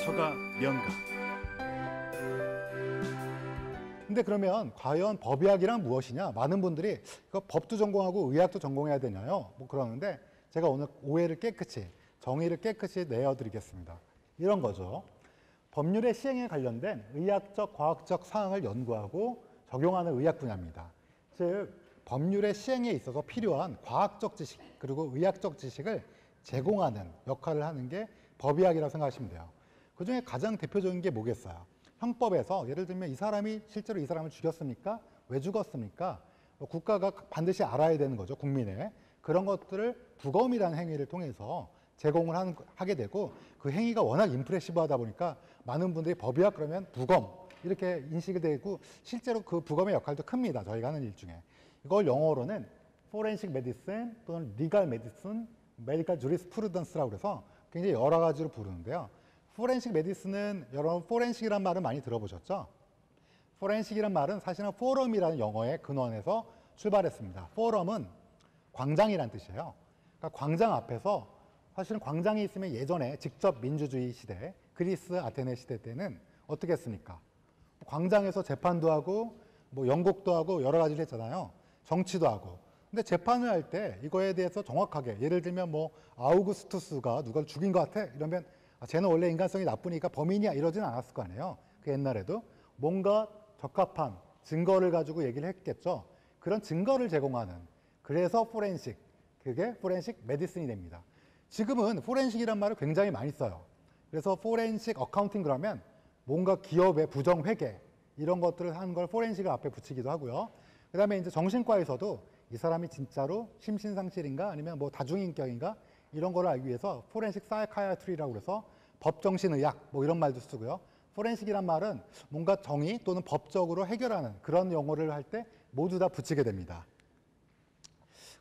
서가 명가. 근데 그러면 과연 법의학이란 무엇이냐? 많은 분들이 법도 전공하고 의학도 전공해야 되냐요? 뭐 그러는데 제가 오늘 오해를 깨끗이, 정의를 깨끗이 내어드리겠습니다. 이런 거죠. 법률의 시행에 관련된 의학적, 과학적 사항을 연구하고 적용하는 의학 분야입니다. 즉, 법률의 시행에 있어서 필요한 과학적 지식 그리고 의학적 지식을 제공하는 역할을 하는 게 법의학이라고 생각하시면 돼요. 그 중에 가장 대표적인 게 뭐겠어요? 형법에서 예를 들면 이 사람이 실제로 이 사람을 죽였습니까? 왜 죽었습니까? 국가가 반드시 알아야 되는 거죠. 국민의. 그런 것들을 부검이라는 행위를 통해서 제공을 하게 되고 그 행위가 워낙 임프레시브하다 보니까 많은 분들이 법의학 그러면 부검 이렇게 인식이 되고 실제로 그 부검의 역할도 큽니다. 저희가 하는 일 중에. 이걸 영어로는 Forensic Medicine 또는 Legal Medicine, Medical Jurisprudence,라고 해서 굉장히 여러 가지로 부르는데요. 포렌식 메디슨은 여러분 포렌식이란 말은 많이 들어보셨죠? 포렌식이란 말은 사실은 포럼이라는 영어의 근원에서 출발했습니다. 포럼은 광장이란 뜻이에요. 그러니까 광장 앞에서 사실은 광장이 있으면 예전에 직접 민주주의 시대, 그리스 아테네 시대 때는 어떻게 했습니까? 광장에서 재판도 하고 뭐 연곡도 하고 여러 가지를 했잖아요. 정치도 하고. 근데 재판을 할 때 이거에 대해서 정확하게 예를 들면 뭐 아우구스투스가 누가 죽인 것 같아? 이러면 쟤는 원래 인간성이 나쁘니까 범인이야 이러지는 않았을 거 아니에요. 그 옛날에도 뭔가 적합한 증거를 가지고 얘기를 했겠죠. 그런 증거를 제공하는 그래서 포렌식, 그게 포렌식 메디슨이 됩니다. 지금은 포렌식이란 말을 굉장히 많이 써요. 그래서 포렌식 어카운팅 그러면 뭔가 기업의 부정회계 이런 것들을 하는 걸 포렌식을 앞에 붙이기도 하고요. 그 다음에 이제 정신과에서도 이 사람이 진짜로 심신상실인가 아니면 뭐 다중인격인가 이런 거를 알기 위해서 포렌식 사이카이아트리라고 해서 법정신의학 뭐 이런 말도 쓰고요. 포렌식이란 말은 뭔가 정의 또는 법적으로 해결하는 그런 용어를 할 때 모두 다 붙이게 됩니다.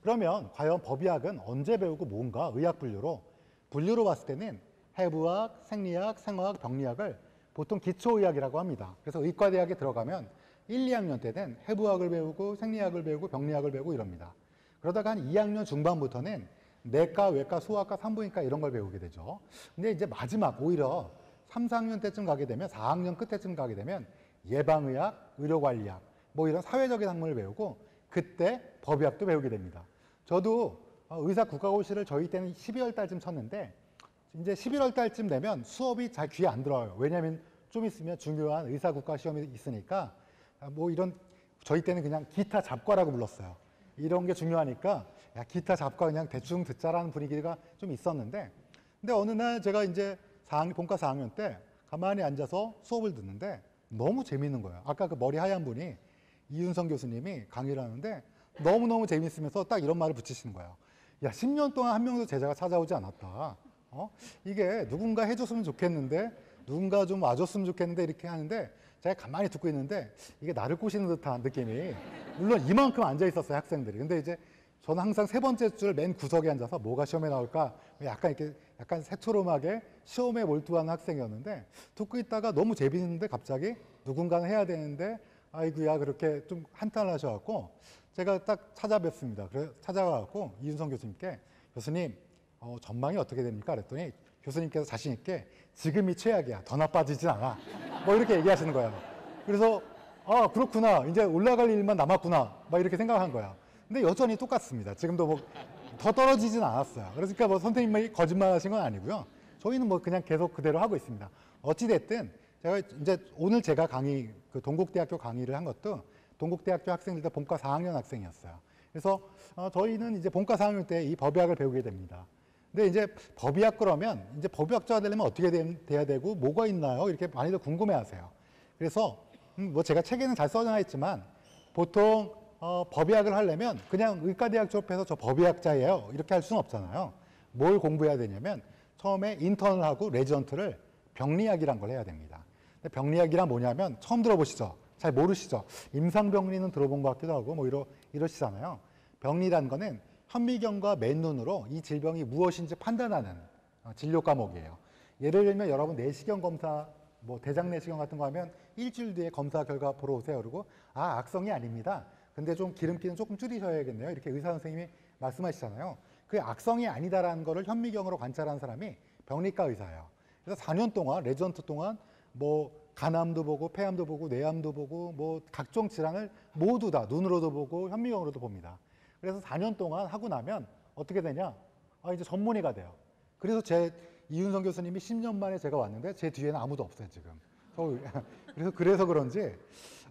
그러면 과연 법의학은 언제 배우고 뭔가 의학 분류로 봤을 때는 해부학, 생리학, 생화학, 병리학을 보통 기초의학이라고 합니다. 그래서 의과대학에 들어가면 1, 2학년 때는 해부학을 배우고 생리학을 배우고 병리학을 배우고 이럽니다. 그러다가 한 2학년 중반부터는 내과, 외과, 소아과, 산부인과 이런 걸 배우게 되죠. 근데 이제 마지막 오히려 3, 4학년 때쯤 가게 되면 4학년 끝에쯤 가게 되면 예방의학, 의료관리학 뭐 이런 사회적인 학문을 배우고 그때 법의학도 배우게 됩니다. 저도 의사 국가고시를 저희 때는 12월 달쯤 쳤는데 이제 11월 달쯤 되면 수업이 잘 귀에 안 들어요. 왜냐하면 좀 있으면 중요한 의사 국가 시험이 있으니까 뭐 이런 저희 때는 그냥 기타 잡과라고 불렀어요. 이런 게 중요하니까 야, 기타 잡과 그냥 대충 듣자라는 분위기가 좀 있었는데 근데 어느 날 제가 이제 본과 4학년 때 가만히 앉아서 수업을 듣는데 너무 재밌는 거예요. 아까 그 머리 하얀 분이 이윤성 교수님이 강의를 하는데 너무너무 재밌으면서 딱 이런 말을 붙이시는 거예요. 야, 10년 동안 한 명도 제자가 찾아오지 않았다. 이게 누군가 해줬으면 좋겠는데 누군가 좀 와줬으면 좋겠는데 이렇게 하는데 제가 가만히 듣고 있는데 이게 나를 꼬시는 듯한 느낌이 물론 이만큼 앉아 있었어요 학생들이. 근데 이제 저는 항상 세 번째 줄 맨 구석에 앉아서 뭐가 시험에 나올까 약간 이렇게 약간 새초롬하게 시험에 몰두하는 학생이었는데 듣고 있다가 너무 재밌는데 갑자기 누군가는 해야 되는데 아이고야 그렇게 좀 한탄을 하셔갖고 제가 딱 찾아뵙습니다. 그래서 찾아가갖고 이윤성 교수님께 교수님 전망이 어떻게 됩니까? 그랬더니 교수님께서 자신 있게 지금이 최악이야. 더 나빠지진 않아. 뭐 이렇게 얘기하시는 거예요. 그래서 아 그렇구나. 이제 올라갈 일만 남았구나. 막 이렇게 생각한 거야. 근데 여전히 똑같습니다. 지금도 뭐 더 떨어지진 않았어요. 그러니까 뭐 선생님이 거짓말 하신 건 아니고요. 저희는 뭐 그냥 계속 그대로 하고 있습니다. 어찌됐든 제가 이제 오늘 제가 그 동국대학교 강의를 한 것도 동국대학교 학생들 때 본과 4학년 학생이었어요. 그래서 저희는 이제 본과 4학년 때 이 법의학을 배우게 됩니다. 근데 이제 법의학 그러면 이제 법의학자가 되려면 어떻게 돼야 되고 뭐가 있나요? 이렇게 많이들 궁금해 하세요. 그래서 뭐 제가 책에는 잘 써져 있지만 보통 법의학을 하려면 그냥 의과대학 졸업해서 저 법의학자예요. 이렇게 할 수는 없잖아요. 뭘 공부해야 되냐면 처음에 인턴을 하고 레지던트를 병리학이란 걸 해야 됩니다. 근데 병리학이란 뭐냐면 처음 들어보시죠? 잘 모르시죠? 임상병리는 들어본 것 같기도 하고 뭐 이러시잖아요. 병리란 거는 현미경과 맨눈으로 이 질병이 무엇인지 판단하는 진료 과목이에요. 예를 들면 여러분 내시경 검사, 뭐 대장 내시경 같은 거 하면 일주일 뒤에 검사 결과 보러 오세요. 그러고 아 악성이 아닙니다. 근데 좀 기름기는 조금 줄이셔야겠네요. 이렇게 의사 선생님이 말씀하시잖아요. 그게 악성이 아니다라는 거를 현미경으로 관찰한 사람이 병리과 의사예요. 그래서 4년 동안 레지던트 동안 뭐 간암도 보고 폐암도 보고 뇌암도 보고 뭐 각종 질환을 모두 다 눈으로도 보고 현미경으로도 봅니다. 그래서 4년 동안 하고 나면 어떻게 되냐? 이제 전문의가 돼요. 그래서 이윤성 교수님이 10년 만에 제가 왔는데 제 뒤에는 아무도 없어요 지금. 서울. 그래서 그런지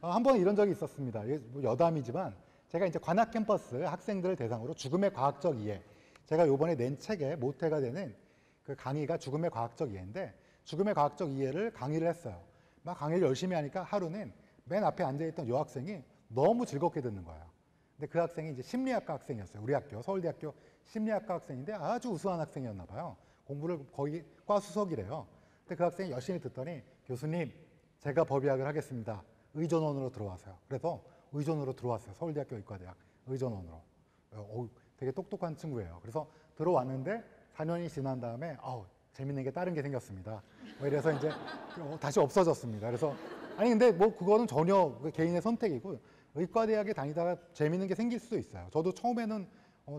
한 번 이런 적이 있었습니다. 뭐 여담이지만 제가 이제 관악 캠퍼스 학생들을 대상으로 죽음의 과학적 이해, 제가 요번에 낸 책의 모태가 되는 그 강의가 죽음의 과학적 이해인데, 죽음의 과학적 이해를 강의를 했어요. 막 강의를 열심히 하니까 하루는 맨 앞에 앉아있던 여학생이 너무 즐겁게 듣는 거예요. 근데 그 학생이 이제 심리학과 학생이었어요. 우리 학교, 서울대학교 심리학과 학생인데 아주 우수한 학생이었나 봐요. 공부를 거의 과 수석이래요. 근데 그 학생이 열심히 듣더니, 교수님, 제가 법의학을 하겠습니다. 의전원으로 들어와서요. 그래서 의전으로 들어왔어요. 서울대학교 의과대학 의전원으로. 되게 똑똑한 친구예요. 그래서 들어왔는데 4년이 지난 다음에 재밌는 게 다른 게 생겼습니다. 이래서 이제 다시 없어졌습니다. 그래서 아니 근데 뭐 그거는 전혀 개인의 선택이고, 의과대학에 다니다가 재밌는 게 생길 수도 있어요. 저도 처음에는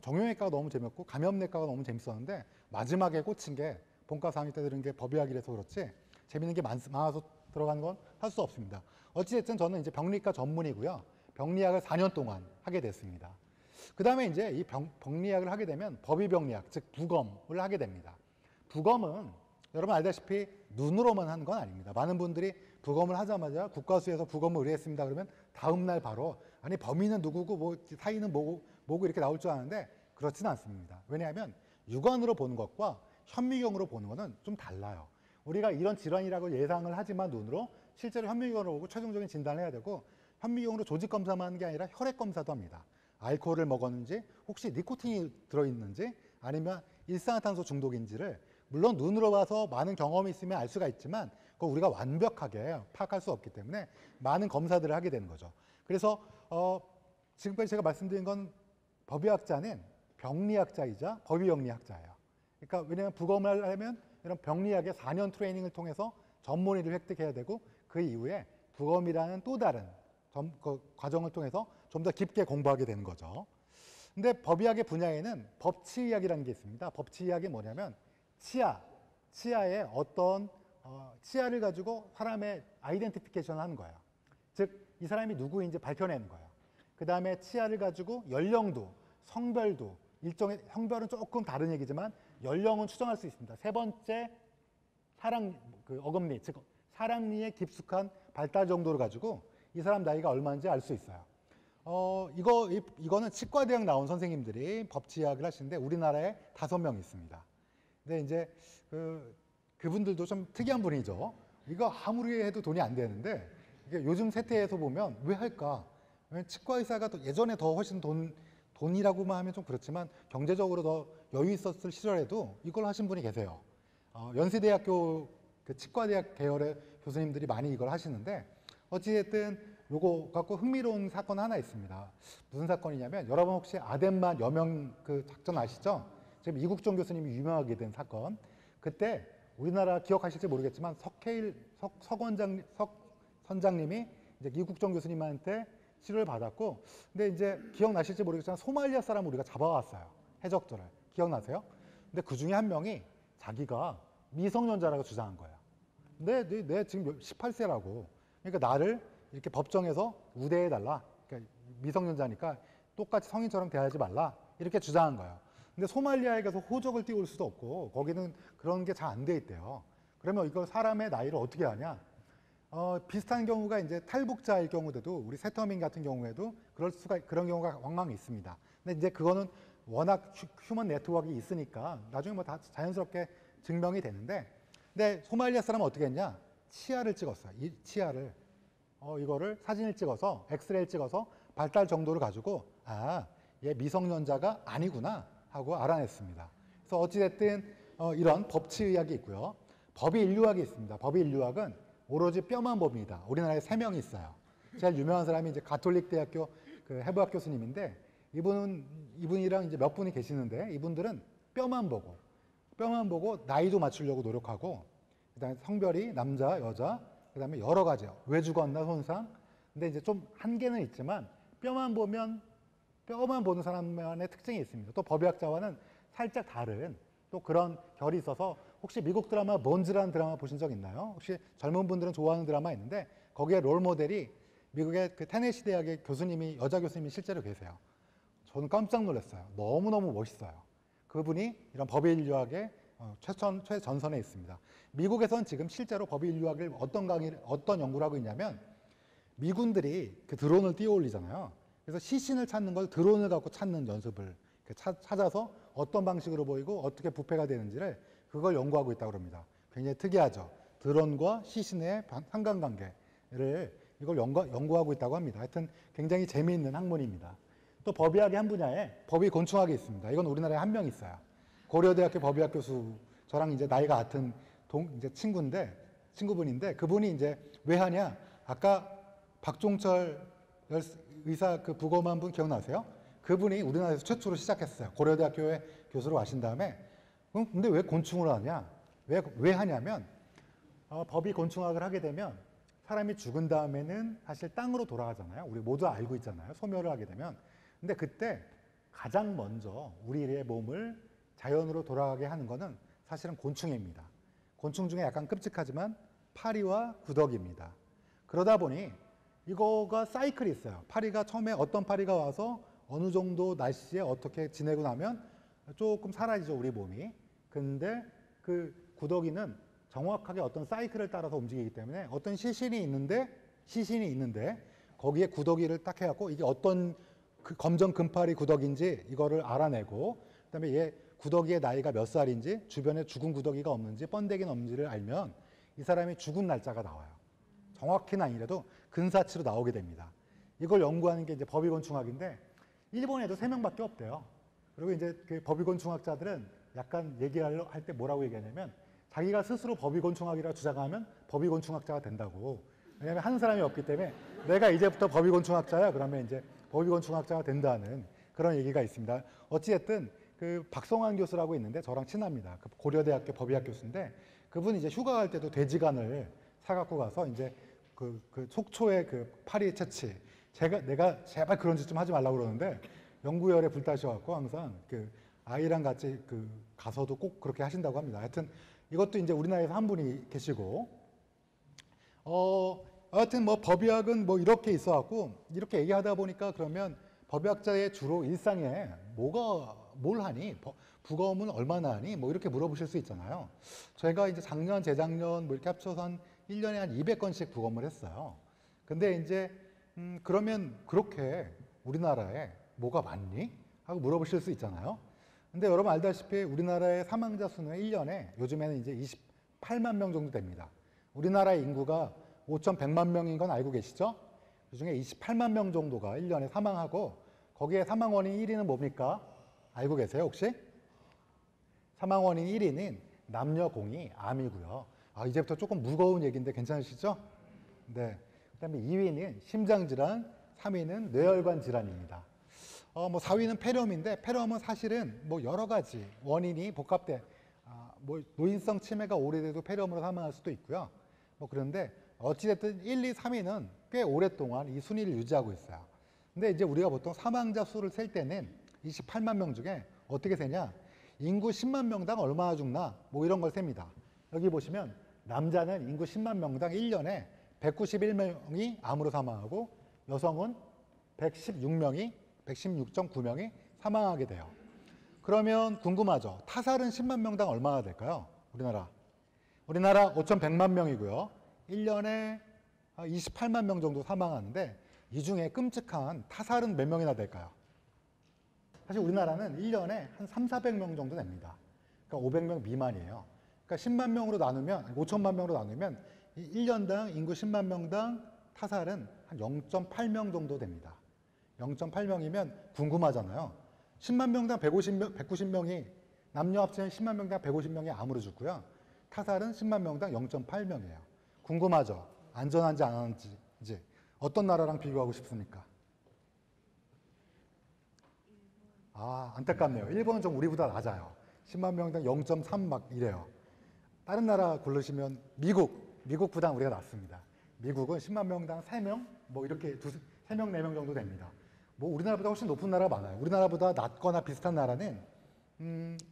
정형외과가 너무 재밌고 감염내과가 너무 재밌었는데 마지막에 꽂힌 게 본과 4학년 때 들은 게 법의학이라서 그렇지 재밌는 게 많아서 들어가는 건 할 수 없습니다. 어찌됐든 저는 이제 병리과 전문이고요. 병리학을 4년 동안 하게 됐습니다. 그 다음에 이제 이 병리학을 하게 되면 법의병리학, 즉 부검을 하게 됩니다. 부검은 여러분 알다시피 눈으로만 하는 건 아닙니다. 많은 분들이 부검을 하자마자 국가수에서 부검을 의뢰했습니다. 그러면 다음날 바로 아니 범인은 누구고 뭐 사인은 뭐고 이렇게 나올 줄 아는데 그렇지는 않습니다. 왜냐하면 육안으로 보는 것과 현미경으로 보는 것은 좀 달라요. 우리가 이런 질환이라고 예상을 하지만 눈으로, 실제로 현미경으로 보고 최종적인 진단을 해야 되고, 현미경으로 조직 검사만 하는 게 아니라 혈액 검사도 합니다. 알코올을 먹었는지, 혹시 니코틴이 들어있는지, 아니면 일산화탄소 중독인지를 물론 눈으로 봐서 많은 경험이 있으면 알 수가 있지만 그거 우리가 완벽하게 파악할 수 없기 때문에 많은 검사들을 하게 되는 거죠. 그래서 지금까지 제가 말씀드린 건 법의학자는 병리학자이자 법의영리학자예요. 그러니까 왜냐하면 부검을 하려면 이런 병리학의 4년 트레이닝을 통해서 전문의를 획득해야 되고, 그 이후에 부검이라는 또 다른 그 과정을 통해서 좀 더 깊게 공부하게 되는 거죠. 근데 법의학의 분야에는 법치의학이라는 게 있습니다. 법치의학이 뭐냐면 치아의 어떤 치아를 가지고 사람의 아이덴티피케이션을 하는 거예요. 즉 이 사람이 누구인지 밝혀내는 거예요. 그 다음에 치아를 가지고 연령도, 성별도, 일종의 성별은 조금 다른 얘기지만 연령은 추정할 수 있습니다. 세 번째 어금니, 즉 사랑니의 깊숙한 발달 정도를 가지고 이 사람 나이가 얼마인지 알 수 있어요. 이거는 치과대학 나온 선생님들이 법치의학을 하시는데 우리나라에 5명 있습니다. 근데 이제 그분들도 좀 특이한 분이죠. 이거 아무리 해도 돈이 안 되는데, 이게 요즘 세태에서 보면 왜 할까? 왜냐면 치과 의사가 예전에 더 훨씬 돈이라고만 하면 좀 그렇지만 경제적으로 더 여유 있었을 시절에도 이걸 하신 분이 계세요. 연세대학교 그 치과대학 계열의 교수님들이 많이 이걸 하시는데, 어찌됐든 요거 갖고 흥미로운 사건 하나 있습니다. 무슨 사건이냐면, 여러분 혹시 아덴만 여명 그 작전 아시죠? 지금 이국종 교수님이 유명하게 된 사건. 그때 우리나라 기억하실지 모르겠지만 석 선장님이 이제 이국종 교수님한테 치료를 받았고, 근데 이제 기억나실지 모르겠지만 소말리아 사람 우리가 잡아왔어요. 해적들을. 기억나세요? 근데 그 중에 한 명이 자기가 미성년자라고 주장한 거예요. 내 지금 18세라고. 그러니까 나를 이렇게 법정에서 우대해달라. 그러니까 미성년자니까 똑같이 성인처럼 대하지 말라. 이렇게 주장한 거예요. 근데 소말리아에 가서 호적을 띄울 수도 없고 거기는 그런 게 잘 안 돼 있대요. 그러면 이걸 사람의 나이를 어떻게 하냐? 비슷한 경우가 이제 탈북자일 경우도, 우리 세터민 같은 경우에도 그런 경우가 왕왕 있습니다. 근데 이제 그거는 워낙 휴먼 네트워크가 있으니까 나중에 뭐 다 자연스럽게 증명이 되는데, 근데 소말리아 사람은 어떻게 했냐? 치아를 찍었어요. 이 치아를 이거를 사진을 찍어서 엑스레이를 찍어서 발달 정도를 가지고 얘 미성년자가 아니구나 하고 알아냈습니다. 그래서 어찌됐든 이런 법치의학이 있고요. 법의인류학이 있습니다. 법의인류학은 오로지 뼈만 봅니다. 우리나라에 3명이 있어요. 제일 유명한 사람이 이제 가톨릭 대학교 그 해부학 교수님인데, 이분이랑 이제 몇 분이 계시는데, 이분들은 뼈만 보고 나이도 맞추려고 노력하고, 그다음에 성별이 남자, 여자, 그다음에 여러 가지요. 왜 죽었나, 손상. 근데 이제 좀 한계는 있지만 뼈만 보는 사람만의 특징이 있습니다. 또 법의학자와는 살짝 다른 또 그런 결이 있어서 혹시 미국 드라마 먼즈라는 드라마 보신 적 있나요? 혹시 젊은 분들은 좋아하는 드라마 있는데 거기에 롤 모델이 미국의 그 테네시 대학의 교수님이 여자 교수님이 실제로 계세요. 저는 깜짝 놀랐어요. 너무너무 멋있어요. 그분이 이런 법의 인류학의 최전선에 있습니다. 미국에선 지금 실제로 법의 인류학을 어떤 연구를 하고 있냐면 미군들이 그 드론을 띄워 올리잖아요. 그래서 시신을 찾는 걸 드론을 갖고 찾는 연습을 찾아서 어떤 방식으로 보이고 어떻게 부패가 되는지를 그걸 연구하고 있다고 합니다. 굉장히 특이하죠. 드론과 시신의 상관관계를 이걸 연구하고 있다고 합니다. 하여튼 굉장히 재미있는 학문입니다. 또 법의학의 한 분야에 법의곤충학이 있습니다. 이건 우리나라에 한 명 있어요. 고려대학교 법의학 교수, 저랑 이제 나이가 같은 이제 친구분인데 그분이 이제 왜 하냐? 아까 박종철 의사 그 부검한 분 기억나세요? 그분이 우리나라에서 최초로 시작했어요. 고려대학교에 교수로 하신 다음에 근데 왜 곤충을 하냐? 왜 하냐면 법이 곤충학을 하게 되면 사람이 죽은 다음에는 사실 땅으로 돌아가잖아요. 우리 모두 알고 있잖아요. 소멸을 하게 되면. 근데 그때 가장 먼저 우리의 몸을 자연으로 돌아가게 하는 것은 사실은 곤충입니다. 곤충 중에 약간 끔찍하지만 파리와 구더기입니다. 그러다 보니 이거가 사이클이 있어요. 파리가 처음에 어떤 파리가 와서 어느 정도 날씨에 어떻게 지내고 나면 조금 사라지죠, 우리 몸이. 근데 그 구더기는 정확하게 어떤 사이클을 따라서 움직이기 때문에 어떤 시신이 있는데 거기에 구더기를 딱 해갖고 이게 어떤 그 검정 금파리 구더기인지 이거를 알아내고 그다음에 얘 구더기의 나이가 몇 살인지 주변에 죽은 구더기가 없는지 번데기는 없는지를 알면 이 사람이 죽은 날짜가 나와요. 정확히는 아니라도 근사치로 나오게 됩니다. 이걸 연구하는 게 이제 법의곤충학인데 일본에도 3명밖에 없대요. 그리고 이제 그 법의곤충학자들은 약간 얘기할 때 뭐라고 얘기하냐면 자기가 스스로 법의곤충학이라 주장하면 법의곤충학자가 된다고. 왜냐하면 하는 사람이 없기 때문에 내가 이제부터 법의곤충학자야 그러면 이제 법의곤충학자가 된다는 그런 얘기가 있습니다. 어찌됐든 그 박성환 교수라고 있는데 저랑 친합니다. 그 고려대학교 법의학 교수인데 그분이 이제 휴가 갈 때도 돼지간을 사갖고 가서 이제 그 속초의 그 파리 채취 내가 제발 그런 짓 좀 하지 말라고 그러는데 연구열에 불타셔갖고 항상 그 아이랑 같이 그 가서도 꼭 그렇게 하신다고 합니다. 하여튼 이것도 이제 우리나라에서 한 분이 계시고 하여튼 뭐 법의학은 뭐 이렇게 있어갖고 이렇게 얘기하다 보니까 그러면 법의학자의 주로 일상에 뭘 하니? 부검은 얼마나 하니? 뭐 이렇게 물어보실 수 있잖아요. 제가 이제 작년, 재작년 뭐 이렇게 합쳐서 한 1년에 한 200건씩 부검을 했어요. 근데 이제 그러면 그렇게 우리나라에 뭐가 많니? 하고 물어보실 수 있잖아요. 근데 여러분 알다시피 우리나라의 사망자 수는 1년에 요즘에는 이제 28만 명 정도 됩니다. 우리나라의 인구가 5,100만 명인 건 알고 계시죠? 그중에 28만 명 정도가 1년에 사망하고 거기에 사망 원인 1위는 뭡니까? 알고 계세요 혹시? 사망 원인 1위는 남녀공이 암이고요. 이제부터 조금 무거운 얘기인데 괜찮으시죠? 네. 그다음에 2위는 심장질환, 3위는 뇌혈관 질환입니다. 뭐 4위는 폐렴인데 폐렴은 사실은 뭐 여러 가지 원인이 복합돼 뭐 노인성 치매가 오래돼도 폐렴으로 사망할 수도 있고요. 뭐 그런데 어찌됐든 1, 2, 3위는 꽤 오랫동안 이 순위를 유지하고 있어요. 근데 이제 우리가 보통 사망자 수를 셀 때는 28만 명 중에 어떻게 세냐? 인구 10만 명당 얼마나 죽나? 뭐 이런 걸 셉니다. 여기 보시면 남자는 인구 10만 명당 1년에 191명이 암으로 사망하고 여성은 116.9명이 사망하게 돼요. 그러면 궁금하죠? 타살은 10만 명당 얼마나 될까요? 우리나라 5,100만 명이고요. 1년에 28만 명 정도 사망하는데 이 중에 끔찍한 타살은 몇 명이나 될까요? 사실 우리나라는 1년에 한 3,400명 정도 됩니다. 그러니까 500명 미만이에요. 그러니까 10만 명으로 나누면 5천만 명으로 나누면 1년당 인구 10만 명당 타살은 한 0.8명 정도 됩니다. 0.8명이면 궁금하잖아요. 10만 명당 190명이 남녀 합치면 10만 명당 150명이 암으로 죽고요. 타살은 10만 명당 0.8명이에요. 궁금하죠? 안전한지 안 안전한지. 어떤 나라랑 비교하고 싶습니까? 안타깝네요. 일본은 좀 우리보다 낮아요. 10만 명당 0.3 막 이래요. 다른 나라 고르시면 미국보다 우리가 낮습니다. 미국은 10만 명당 3명, 뭐 이렇게 3명, 4명 정도 됩니다. 뭐 우리나라보다 훨씬 높은 나라가 많아요. 우리나라보다 낮거나 비슷한 나라는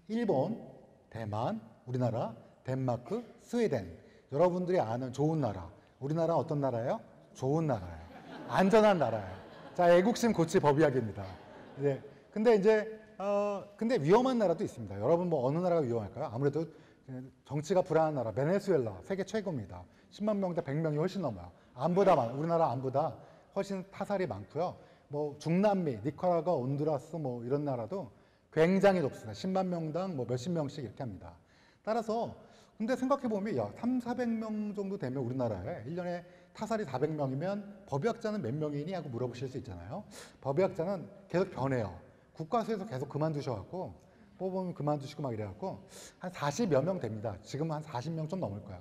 일본, 대만, 우리나라, 덴마크, 스웨덴. 여러분들이 아는 좋은 나라. 우리나라는 어떤 나라예요? 좋은 나라예요. 안전한 나라예요. 자, 애국심 고치 법이야기입니다. 네. 근데 이제 근데 위험한 나라도 있습니다. 여러분 뭐 어느 나라가 위험할까요? 아무래도 정치가 불안한 나라, 베네수엘라 세계 최고입니다. 10만 명대 100명이 훨씬 넘어요. 안보다 우리나라 안보다 훨씬 타살이 많고요. 뭐 중남미, 니카라과, 온두라스 뭐 이런 나라도 굉장히 높습니다. 10만 명당 뭐 몇십 명씩 이렇게 합니다. 따라서 근데 생각해 보면 야, 400명 정도 되면 우리나라에 1년에 타살이 400명이면 법의학자는 몇 명이니 하고 물어보실 수 있잖아요. 법의학자는 계속 변해요. 국가수에서 계속 그만두셔갖고 뽑으면 그만두시고 막 이래갖고 한 40여 명 됩니다. 지금 한 40명 좀 넘을 거예요.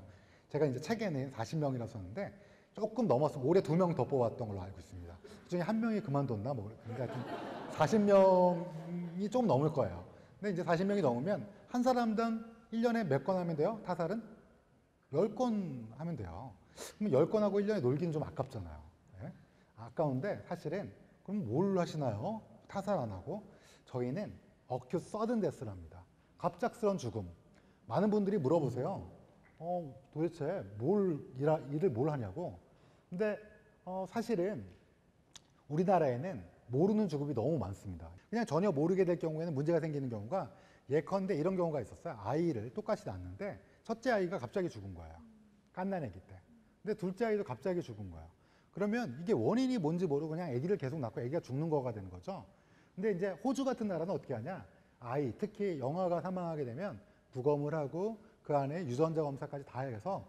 제가 이제 책에는 40명이라고 썼는데 조금 넘었으면 올해 2명 더 뽑았던 걸로 알고 있습니다. 그중에 한 명이 그만뒀나 뭐 그러니까 하여튼 40명이 좀 넘을 거예요. 근데 이제 40명이 넘으면 한 사람당 1년에 몇 건 하면 돼요? 타살은? 10건 하면 돼요. 그럼 10건 하고 1년에 놀기는 좀 아깝잖아요. 네? 아까운데 사실은 그럼 뭘 하시나요? 타살 안 하고? 저희는 어큐 서든 데스를 합니다. 갑작스런 죽음. 많은 분들이 물어보세요. 도대체 일을 뭘 하냐고. 근데 사실은 우리나라에는 모르는 죽음이 너무 많습니다. 그냥 전혀 모르게 될 경우에는 문제가 생기는 경우가 예컨대 이런 경우가 있었어요. 아이를 똑같이 낳았는데 첫째 아이가 갑자기 죽은 거예요. 갓난아기 때. 근데 둘째 아이도 갑자기 죽은 거예요. 그러면 이게 원인이 뭔지 모르고 그냥 아기를 계속 낳고 아기가 죽는 거가 되는 거죠. 근데 이제 호주 같은 나라는 어떻게 하냐? 아이, 특히 영아가 사망하게 되면 부검을 하고 그 안에 유전자 검사까지 다 해서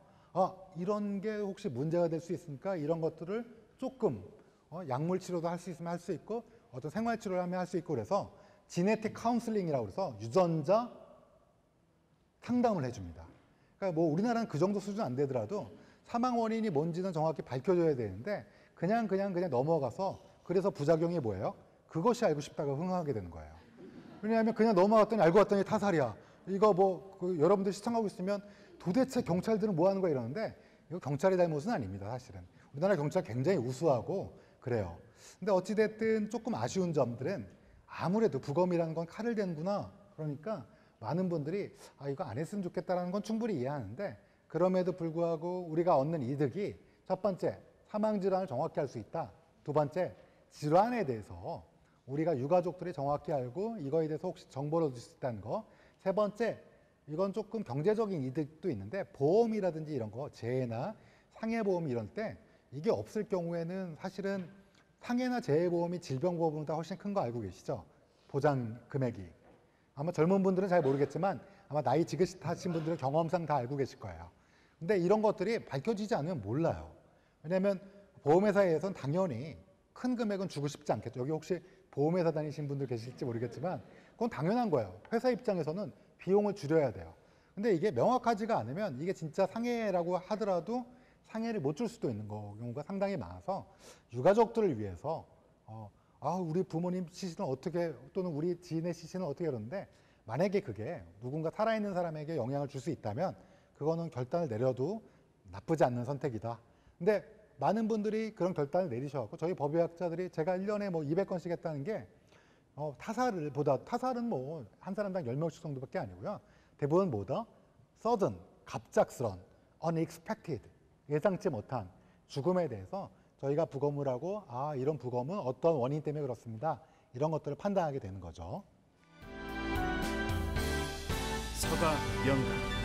이런 게 혹시 문제가 될 수 있으니까 이런 것들을 조금 약물 치료도 할 수 있으면 할 수 있고 어떤 생활 치료를 하면 할 수 있고 그래서 지네틱 카운슬링이라고 그래서 유전자 상담을 해줍니다. 그러니까 뭐 우리나라는 그 정도 수준 안 되더라도 사망 원인이 뭔지는 정확히 밝혀줘야 되는데 그냥 넘어가서 그래서 부작용이 뭐예요? 그것이 알고 싶다가 흥하게 되는 거예요. 왜냐하면 그냥 넘어갔더니 알고 봤더니 타살이야. 이거 여러분들 시청하고 있으면 도대체 경찰들은 뭐 하는 거야 이러는데 이거 경찰의 잘못은 아닙니다. 사실은 우리나라 경찰 굉장히 우수하고 그래요. 근데 어찌됐든 조금 아쉬운 점들은 아무래도 부검이라는 건 칼을 대는구나. 그러니까 많은 분들이 이거 안 했으면 좋겠다라는 건 충분히 이해하는데 그럼에도 불구하고 우리가 얻는 이득이 첫 번째 사망 질환을 정확히 알 수 있다. 두 번째 질환에 대해서 우리가 유가족들이 정확히 알고 이거에 대해서 혹시 정보를 얻을 수 있다는 거. 세 번째 이건 조금 경제적인 이득도 있는데 보험이라든지 이런 거 재해나 상해보험 이럴 때 이게 없을 경우에는 사실은 상해나 재해보험이 질병보험보다 훨씬 큰 거 알고 계시죠? 보장 금액이. 아마 젊은 분들은 잘 모르겠지만 아마 나이 지긋하신 분들은 경험상 다 알고 계실 거예요. 근데 이런 것들이 밝혀지지 않으면 몰라요. 왜냐하면 보험회사에서는 당연히 큰 금액은 주고 싶지 않겠죠. 여기 혹시 보험회사 다니신 분들 계실지 모르겠지만 그건 당연한 거예요. 회사 입장에서는 비용을 줄여야 돼요. 근데 이게 명확하지가 않으면 이게 진짜 상해라고 하더라도 상해를 못 줄 수도 있는 경우가 상당히 많아서 유가족들을 위해서 우리 부모님 시신을 어떻게 또는 우리 지인의 시신을 어떻게 그러는데 만약에 그게 누군가 살아있는 사람에게 영향을 줄 수 있다면 그거는 결단을 내려도 나쁘지 않는 선택이다. 근데 많은 분들이 그런 결단을 내리셔서 저희 법의학자들이 제가 1년에 뭐 200건씩 했다는 게 타살은 뭐 한 사람당 10명씩 정도밖에 아니고요. 대부분 뭐다? sudden, 갑작스런, unexpected, 예상치 못한 죽음에 대해서 저희가 부검을 하고 이런 부검은 어떤 원인 때문에 그렇습니다. 이런 것들을 판단하게 되는 거죠. 서가 연가